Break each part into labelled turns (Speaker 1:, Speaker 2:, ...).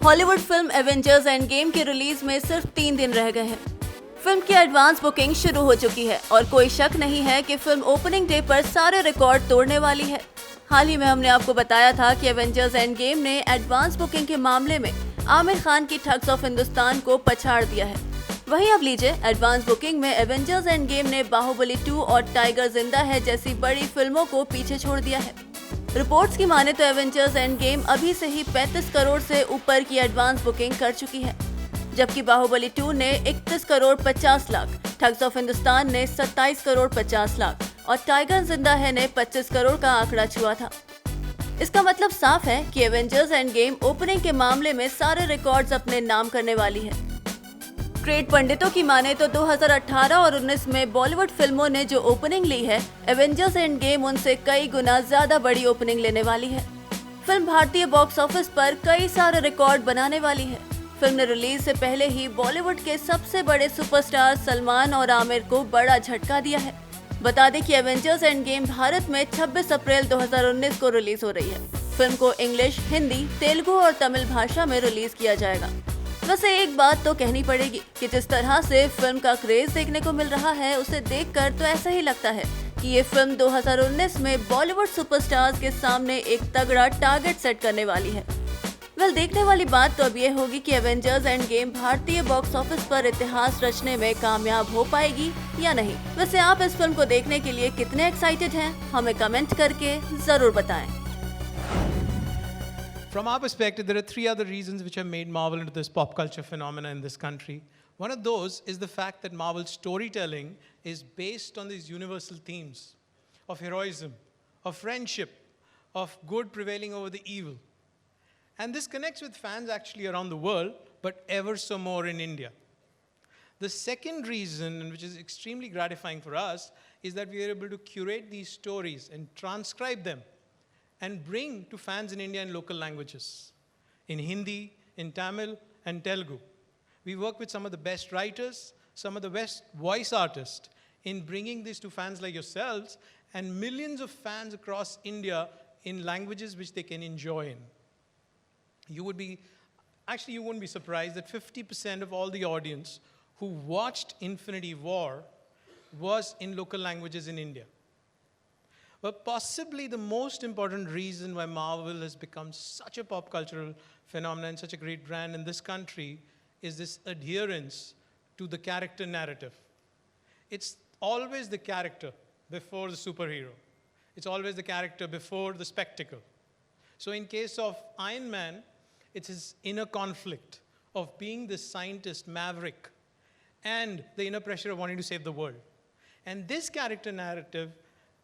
Speaker 1: Hollywood film Avengers end game की release में सिर्फ 3 दिन रह गए हैं। फिल्म की एडवांस बुकिंग शुरू हो चुकी है और कोई शक नहीं है कि फिल्म ओपनिंग डे पर सारे रिकॉर्ड तोड़ने वाली है। हाल ही में हमने आपको बताया था कि एवेंजर्स एंड गेम ने एडवांस बुकिंग के मामले में आमिर खान की ठग्स ऑफ हिंदुस्तान को पछाड़ दिया है। वहीं अब लीजिए, एडवांस बुकिंग में एवेंजर्स एंड गेम ने बाहुबली 2 और टाइगर जिंदा है जैसी बड़ी फिल्मों को पीछे छोड़ दिया है। रिपोर्ट्स की माने तो एवेंजर्स एंड गेम अभी से ही 35 करोड़ से ऊपर की एडवांस बुकिंग कर चुकी है, जबकि बाहुबली 2 ने 31 करोड़ 50 लाख, ठग्स ऑफ हिंदुस्तान ने 27 करोड़ 50 लाख और टाइगर जिंदा है ने 25 करोड़ का आंकड़ा छुआ था। इसका मतलब साफ है कि एवेंजर्स एंड गेम ओपनिंग के मामले में सारे रिकॉर्ड्स अपने नाम करने वाली है। ट्रेड पंडितों की माने तो 2018 और 19 में बॉलीवुड फिल्मों ने जो ओपनिंग ली है, एवेंजर्स एंड गेम उनसे कई गुना ज्यादा बड़ी ओपनिंग लेने वाली है। फिल्म भारतीय बॉक्स ऑफिस पर कई सारे रिकॉर्ड बनाने वाली है। फिल्म ने रिलीज से पहले ही बॉलीवुड के सबसे बड़े सुपरस्टार सलमान और आमिर को बड़ा झटका दिया है। बता दें कि एवेंजर्स एंड गेम भारत में 26 अप्रैल 2019 को रिलीज हो रही है। फिल्म को इंग्लिश, हिंदी, तेलुगु और तमिल भाषा में रिलीज किया जाएगा। वैसे एक बात तो कहनी पड़ेगी कि जिस तरह से फिल्म का क्रेज देखने को मिल रहा है, उसे देखकर तो ऐसा ही लगता है कि ये फिल्म 2019 में बॉलीवुड सुपरस्टार्स के सामने एक तगड़ा टारगेट सेट करने वाली है। देखने वाली बात तो अब ये होगी कि एवेंजर्स एंड गेम भारतीय बॉक्स ऑफिस पर इतिहास रचने में कामयाब हो पाएगी या नहीं। वैसे आप इस फिल्म को देखने के लिए कितने एक्साइटेड हैं, हमें कमेंट करके जरूर बताएं।
Speaker 2: From our perspective, there are three other reasons which have made Marvel into this pop culture phenomena in this country. One of those is the fact that Marvel's storytelling is based on these universal themes of heroism, of friendship, of good prevailing over the evil. And this connects with fans actually around the world, but ever so more in India. The second reason, and which is extremely gratifying for us, is that we are able to curate these stories and transcribe them and bring to fans in India in local languages, in Hindi, in Tamil, and Telugu. We work with some of the best writers, some of the best voice artists in bringing this to fans like yourselves and millions of fans across India in languages which they can enjoy in. You wouldn't be surprised that 50% of all the audience who watched Infinity War was in local languages in India. But possibly the most important reason why Marvel has become such a pop cultural phenomenon and such a great brand in this country is this adherence to the character narrative. It's always the character before the superhero. It's always the character before the spectacle. So in case of Iron Man, it's his inner conflict of being this scientist maverick and the inner pressure of wanting to save the world. And this character narrative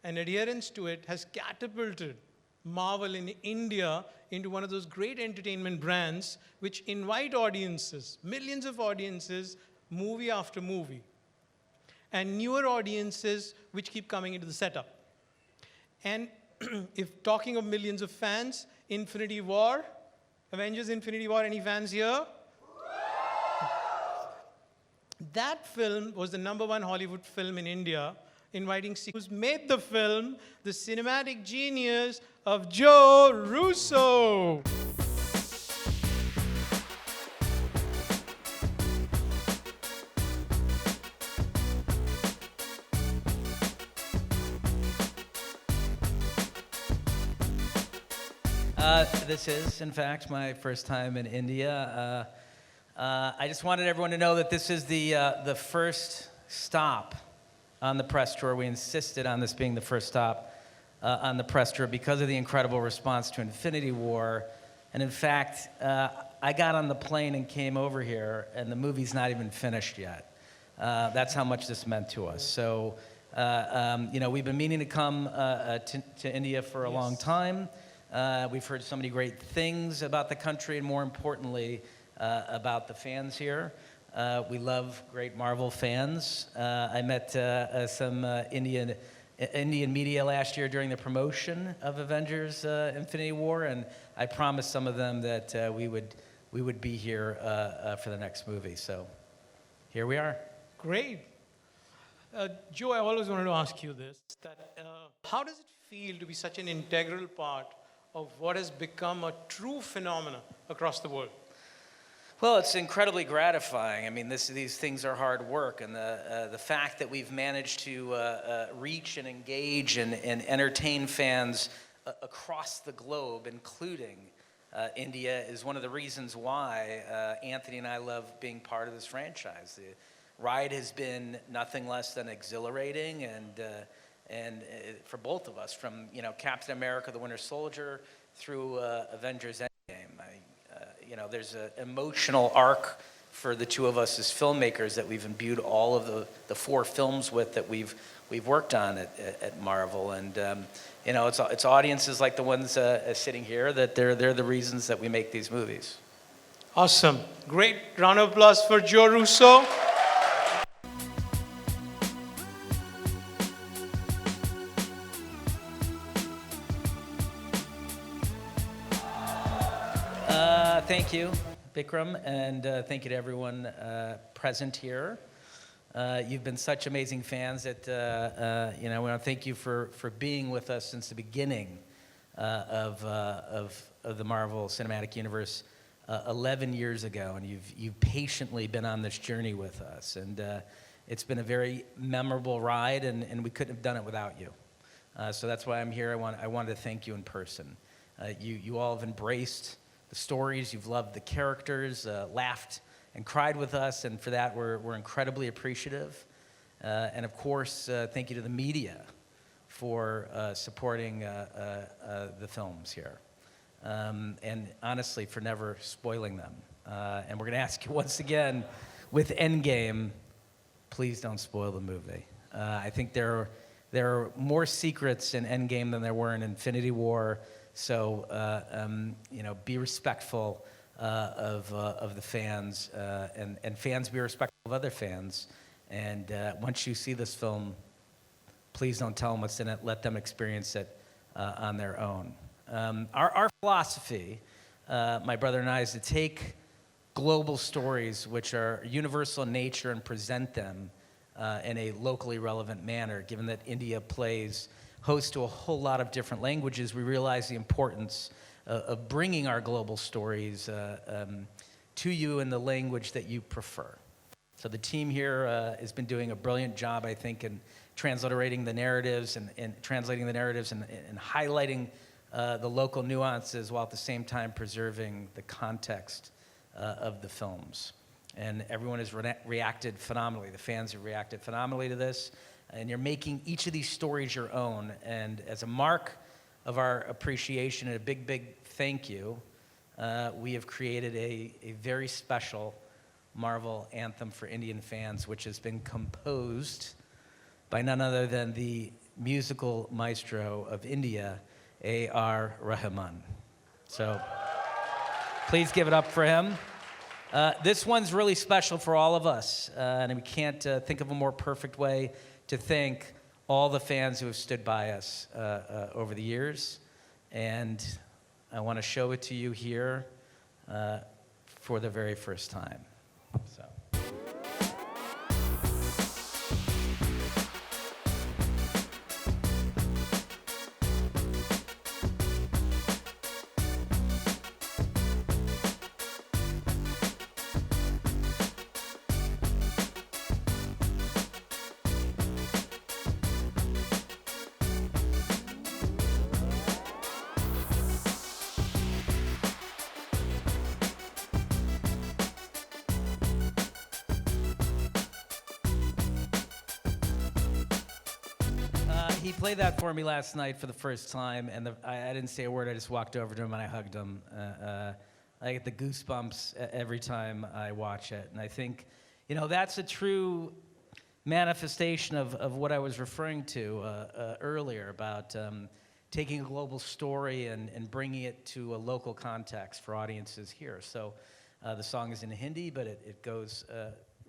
Speaker 2: and adherence to it has catapulted Marvel in India into one of those great entertainment brands which invite audiences, millions of audiences, movie after movie, and newer audiences which keep coming into the setup. And if talking of millions of fans, Infinity War, Avengers Infinity War, any fans here? That film was the #1 Hollywood film in India, inviting who's made the film, the cinematic genius of Joe Russo.
Speaker 3: This is, in fact, my first time in India. I just wanted everyone to know that this is the first stop on the press tour. We insisted on this being the first stop on the press tour because of the incredible response to Infinity War. And in fact, I got on the plane and came over here, and the movie's not even finished yet. That's how much this meant to us. So, we've been meaning to come to India for a long time. We've heard so many great things about the country and, more importantly, about the fans here. We love great Marvel fans. I met some Indian media last year during the promotion of Avengers Infinity War, and I promised some of them that we would be here for the next movie. So here we are.
Speaker 2: Great. Joe, I always wanted to ask you this, how does it feel to be such an integral part of what has become a true phenomenon across the world?
Speaker 3: Well, it's incredibly gratifying. I mean, these things are hard work, and the fact that we've managed to reach and engage and entertain fans across the globe, including India, is one of the reasons why Anthony and I love being part of this franchise. The ride has been nothing less than exhilarating, and for both of us, from Captain America: The Winter Soldier through Avengers Endgame. There's an emotional arc for the two of us as filmmakers that we've imbued all of the 4 films with that we've worked on at Marvel, and it's audiences like the ones sitting here that they're the reasons that we make these movies.
Speaker 2: Awesome. Great round of applause for Joe Russo.
Speaker 3: Thank you, Bikram, and thank you to everyone present here. You've been such amazing fans that we want to thank you for being with us since the beginning of the Marvel Cinematic Universe 11 years ago, and you've patiently been on this journey with us, and it's been a very memorable ride, and we couldn't have done it without you. So that's why I'm here. I wanted to thank you in person. You all have embraced the stories, you've loved the characters, laughed and cried with us, and for that we're incredibly appreciative. And of course, thank you to the media for supporting the films here. And honestly, for never spoiling them. And we're going to ask you once again, with Endgame, please don't spoil the movie. I think there are more secrets in Endgame than there were in Infinity War. So, be respectful of the fans, and fans be respectful of other fans. And once you see this film, please don't tell them what's in it. Let them experience it on their own. Our philosophy, my brother and I, is to take global stories which are universal in nature and present them in a locally relevant manner. Given that India plays host to a whole lot of different languages, we realize the importance of bringing our global stories to you in the language that you prefer. So the team here has been doing a brilliant job, I think, in translating the narratives and highlighting the local nuances while at the same time preserving the context of the films. And everyone has reacted phenomenally. The fans have reacted phenomenally to this. And you're making each of these stories your own. And as a mark of our appreciation and a big, big thank you, we have created a very special Marvel anthem for Indian fans, which has been composed by none other than the musical maestro of India, A.R. Rahman. So please give it up for him. This one's really special for all of us, and we can't think of a more perfect way to thank all the fans who have stood by us over the years. And I want to show it to you here for the very first time. So. He played that for me last night for the first time, and I didn't say a word. I just walked over to him and I hugged him. I get the goosebumps every time I watch it, and I think, that's a true manifestation of what I was referring to earlier about taking a global story and bringing it to a local context for audiences here. So the song is in Hindi, but it goes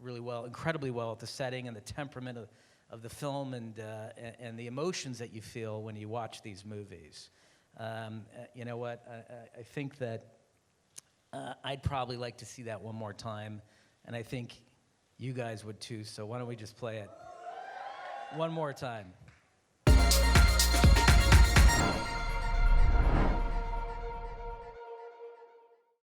Speaker 3: really well, incredibly well with the setting and the temperament of the film and the emotions that you feel when you watch these movies. You know what? I think that I'd probably like to see that one more time, and I think you guys would too. So why don't we just play it one more time?